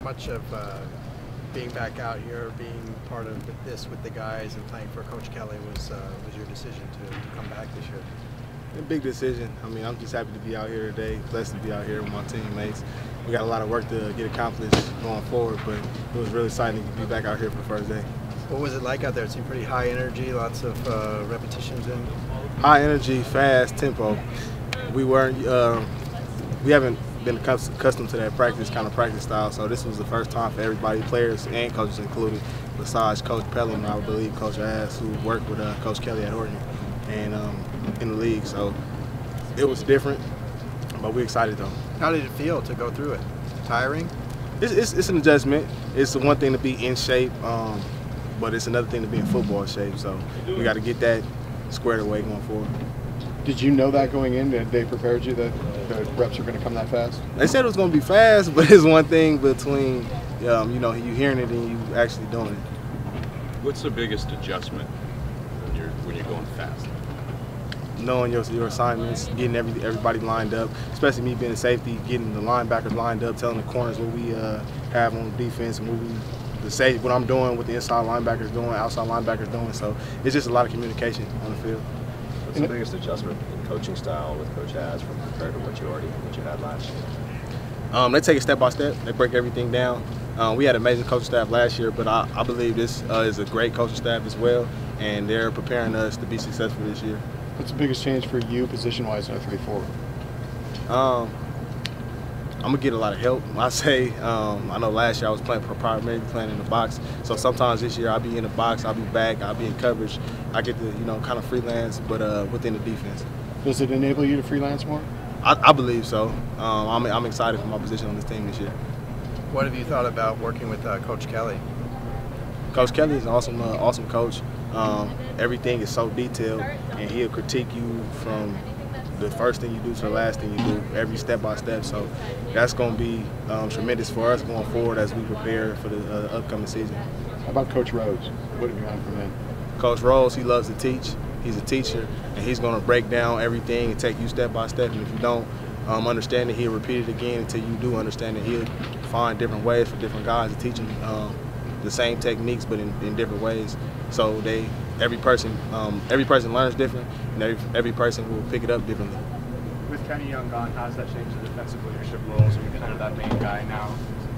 Much of being back out here, being part of this with the guys and playing for Coach Kelly was your decision to come back this year? A big decision. I mean, I'm just happy to be out here today, blessed to be out here with my teammates. We got a lot of work to get accomplished going forward, but it was really exciting to be back out here for the first day. What was it like out there? It seemed pretty high energy, lots of repetitions in. High energy, fast tempo. We haven't been accustomed to that kind of practice style, so this was the first time for everybody, players and coaches included, besides Coach Pelham and I believe Coach Adarius, who worked with Coach Kelly at Oregon and in the league. So it was different, but we're excited though. How did it feel to go through it? Tiring? It's an adjustment. It's one thing to be in shape, but it's another thing to be in football shape. So we got to get that squared away going forward. Did you know that going in? That they prepared you that the reps are going to come that fast? They said it was going to be fast, but it's one thing between you hearing it and you actually doing it. What's the biggest adjustment when you're going fast? Knowing your assignments, getting everybody lined up, especially me being a safety, getting the linebackers lined up, telling the corners what we have on defense and what I'm doing, what the inside linebackers doing, outside linebackers doing. So it's just a lot of communication on the field. What's the biggest adjustment in coaching style with Coach Adarius compared to what you had last year? They take it step by step. They break everything down. We had an amazing coaching staff last year, but I believe this is a great coaching staff as well, and they're preparing us to be successful this year. What's the biggest change for you position-wise in a 3-4? I'm gonna get a lot of help. I say, I know last year I was primarily playing in the box, so sometimes this year I'll be in the box, I'll be back, I'll be in coverage. I get to kind of freelance, but within the defense. Does it enable you to freelance more? I believe so. I'm excited for my position on this team this year. What have you thought about working with Coach Kelly? Coach Kelly is an awesome coach. Everything is so detailed, and he'll critique you from the first thing you do to the last thing you do, every step by step. So that's going to be tremendous for us going forward as we prepare for the upcoming season. How about Coach Rhodes? What have you learned from him? Coach Rhodes, he loves to teach. He's a teacher, and he's going to break down everything and take you step by step. And if you don't understand it, he'll repeat it again until you do understand it. He'll find different ways for different guys to teach them the same techniques, but in different ways. So every person learns different, and every person will pick it up differently. With Kenny Young gone, how does that change the defensive leadership role? So you're kind of that main guy now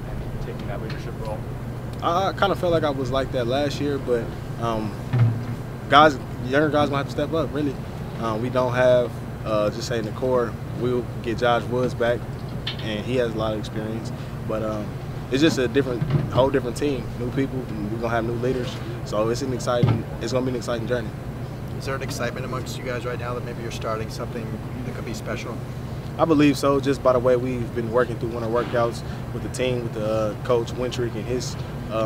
and taking that leadership role. I kind of felt like I was like that last year, but younger guys gonna have to step up. Really, we don't have just say in the core. We'll get Josh Woods back, and he has a lot of experience, but it's just a whole different team, new people. We're gonna have new leaders, so it's gonna be an exciting journey. Is there an excitement amongst you guys right now that maybe you're starting something that could be special? I believe so, just by the way we've been working through winter workouts with the team, with the coach Wintrick and his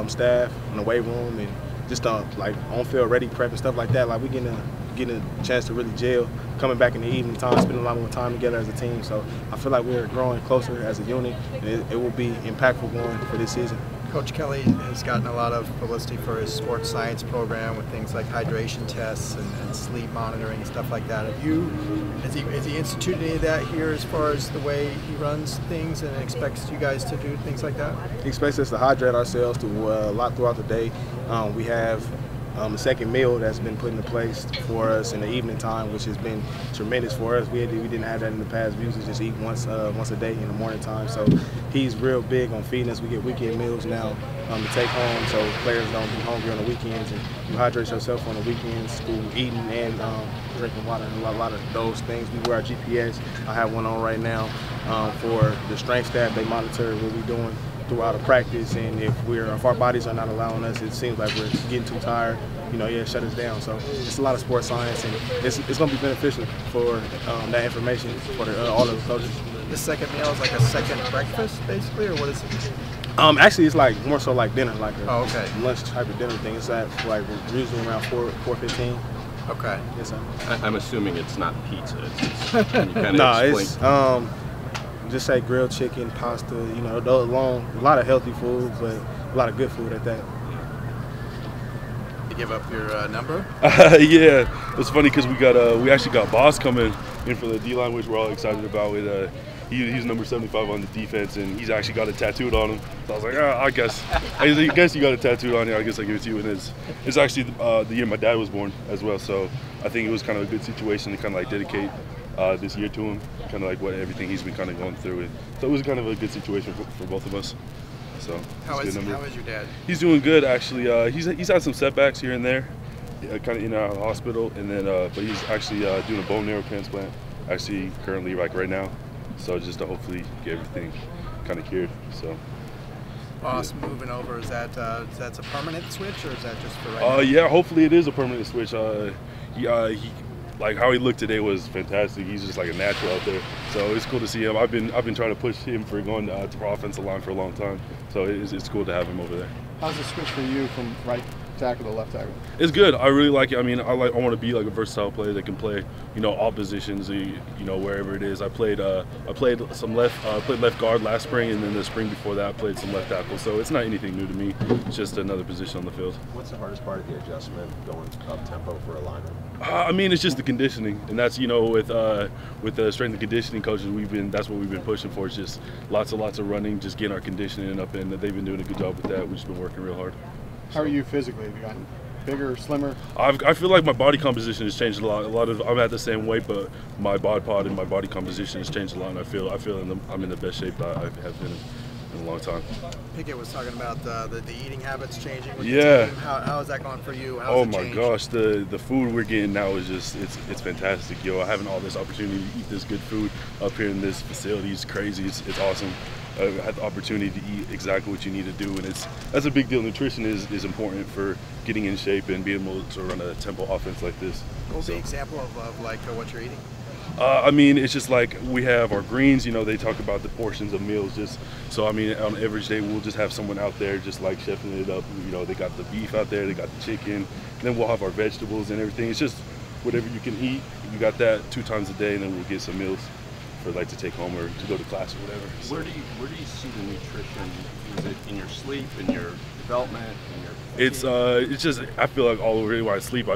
staff in the weight room, and just like on-field ready prep and stuff like that. Like we getting a chance to really gel, coming back in the evening time, spending a lot more time together as a team. So I feel like we're growing closer as a unit, and it will be impactful going for this season. Coach Kelly has gotten a lot of publicity for his sports science program with things like hydration tests and sleep monitoring and stuff like that. Has he instituted any of that here as far as the way he runs things and expects you guys to do things like that? He expects us to hydrate ourselves to a lot throughout the day. We have a second meal that's been put into place for us in the evening time, which has been tremendous for us. We didn't have that in the past. We used to just eat once a day in the morning time. So he's real big on feeding us. We get weekend meals now to take home, so players don't be hungry on the weekends. And you hydrate yourself on the weekends through eating and drinking water and a lot of those things. We wear our GPS. I have one on right now for the strength staff. They monitor what we're doing throughout a practice, and if our bodies are not allowing us, it seems like we're getting too tired, shut us down. So it's a lot of sports science, and it's going to be beneficial for that information for all of the coaches. The second meal is like a second breakfast, basically, or what is it? Actually, it's like more so like dinner, like a lunch type of dinner thing. It's at like usually around 4:15. Okay. Yes, sir. I'm assuming it's not pizza. Can you kind of explain? It's just say grilled chicken, pasta, a lot of healthy food, but a lot of good food at that. You give up your number? Yeah, it's funny because we actually got Boss coming in for the D-line, which we're all excited about with he's number 75 on the defense, and he's actually got it tattooed on him. So I was like, I guess you got it tattooed on you. I guess I give it to you. And it's actually the year my dad was born as well. So I think it was kind of a good situation to kind of like dedicate this year to him, kind of like what everything he's been kind of going through. So it was kind of a good situation for both of us. So how is your dad? He's doing good, actually. He's had some setbacks here and there, kind of in and out of the hospital, and then but he's actually doing a bone marrow transplant, actually currently like right now. So just to hopefully get everything kind of cured. So. Boss moving over, is that a permanent switch, or is that just for right now? Yeah, hopefully it is a permanent switch. He like how he looked today was fantastic. He's just like a natural out there. So it's cool to see him. I've been trying to push him for going to offensive line for a long time. So it's cool to have him over there. How's the switch for you from right tackle to left tackle? It's good. I really like it. I mean, I want to be like a versatile player that can play, all positions, wherever it is. I played some played left guard last spring, and then the spring before that I played some left tackle. So it's not anything new to me. It's just another position on the field. What's the hardest part of the adjustment going up tempo for a lineman? I mean, it's just the conditioning, and that's with the strength and conditioning coaches, that's what we've been pushing for. It's just lots of running, just getting our conditioning up, and they've been doing a good job with that. We've just been working real hard. How are you physically? Have you gotten bigger, slimmer? I feel like my body composition has changed a lot. I'm at the same weight, but my bod pod and my body composition has changed a lot, and I feel I'm in the best shape that I have been in a long time. Pickett was talking about the eating habits changing with yeah. the team. How has that gone for you? Oh my gosh, the food we're getting now is just it's fantastic. Having all this opportunity to eat this good food up here in this facility is crazy. It's awesome. I had the opportunity to eat exactly what you need to do, and that's a big deal. Nutrition is important for getting in shape and being able to run a tempo offense like this. What would be an example of like what you're eating? I mean, it's just like we have our greens, they talk about the portions of meals. So I mean, on average day, we'll just have someone out there just like chefing it up. They got the beef out there, they got the chicken, and then we'll have our vegetables and everything. It's just whatever you can eat. We got that 2 times a day, and then we'll get some meals for like to take home or to go to class or whatever. So. Where do you see the nutrition? Is it in your sleep, in your development, in your? It's just I feel like all over. When I sleep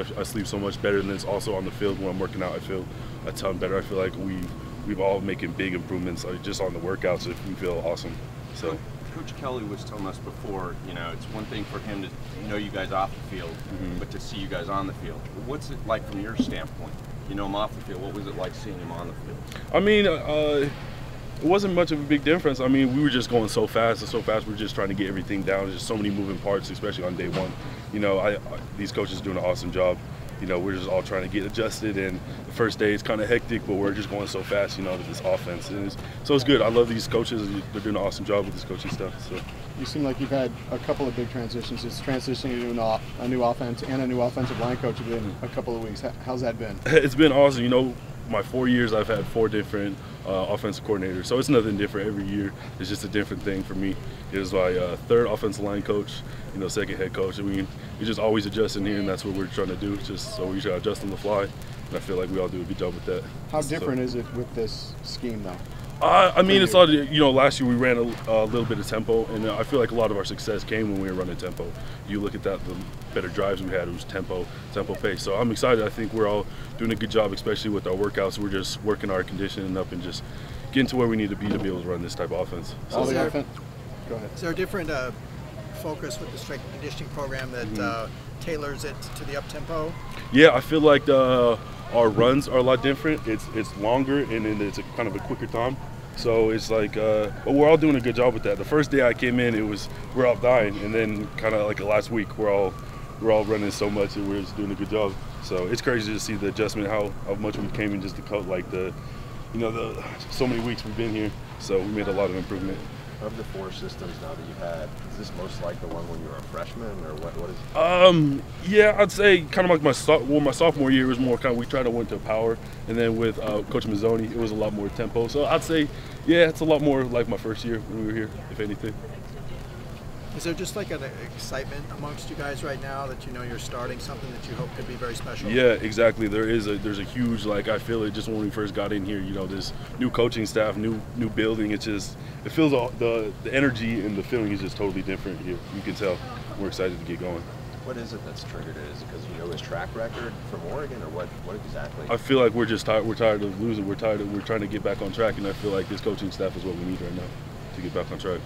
so much better, and it's also on the field when I'm working out. I feel a ton better. I feel like we've all making big improvements just on the workouts. We feel awesome. So. Coach Kelly was telling us before, it's one thing for him to know you guys off the field, but to see you guys on the field. What's it like from your standpoint? Him off the field. What was it like seeing him on the field? I mean, it wasn't much of a big difference. I mean, we were just going so fast. We're just trying to get everything down. There's just so many moving parts, especially on day one. These coaches are doing an awesome job. We're just all trying to get adjusted, and the first day it's kind of hectic, but we're just going so fast, to this offense. And so it's good. I love these coaches. They're doing an awesome job with this coaching stuff. So. You seem like you've had a couple of big transitions. It's transitioning to a new offense and a new offensive line coach within a couple of weeks. How's that been? It's been awesome. My 4 years, I've had 4 different offensive coordinators, so it's nothing different every year. It's just a different thing for me. It was my 3rd offensive line coach, 2nd head coach. I mean, we just always adjusting here, and that's what we're trying to do. Just so we should adjust on the fly, and I feel like we all do a good job with that. How different is it with this scheme, though? I mean, it's a lot of, last year we ran a little bit of tempo, and I feel like a lot of our success came when we were running tempo. You look at that, the better drives we had, it was tempo pace. So I'm excited. I think we're all doing a good job, especially with our workouts. We're just working our conditioning up and just getting to where we need to be able to run this type of offense. So go ahead. Is there a different focus with the strength and conditioning program that tailors it to the up-tempo? Yeah, I feel like our runs are a lot different. It's longer, and then it's kind of a quicker time. So it's like, but we're all doing a good job with that. The first day I came in, we're all dying, and then kind of like the last week, we're all running so much, and we're just doing a good job. So it's crazy to see the adjustment, how much we came in just to cut like the so many weeks we've been here. So we made a lot of improvement. Of the 4 systems now that you've had, is this most like the one when you were a freshman, or what is it? Yeah, I'd say kind of like my sophomore year was more kind of, we tried to win to power, and then with Coach Mazzoni, it was a lot more tempo. So I'd say, yeah, it's a lot more like my first year when we were here, if anything. Is there just like an excitement amongst you guys right now that you're starting something that you hope could be very special? Yeah, exactly. There's a huge, like, I feel it just when we first got in here, this new coaching staff, new building, it feels the energy and the feeling is just totally different here. You can tell we're excited to get going. What is it that's triggered it? Is it because you know his track record from Oregon, or what exactly? I feel like we're just tired. We're tired of losing. We're trying to get back on track, and I feel like this coaching staff is what we need right now to get back on track.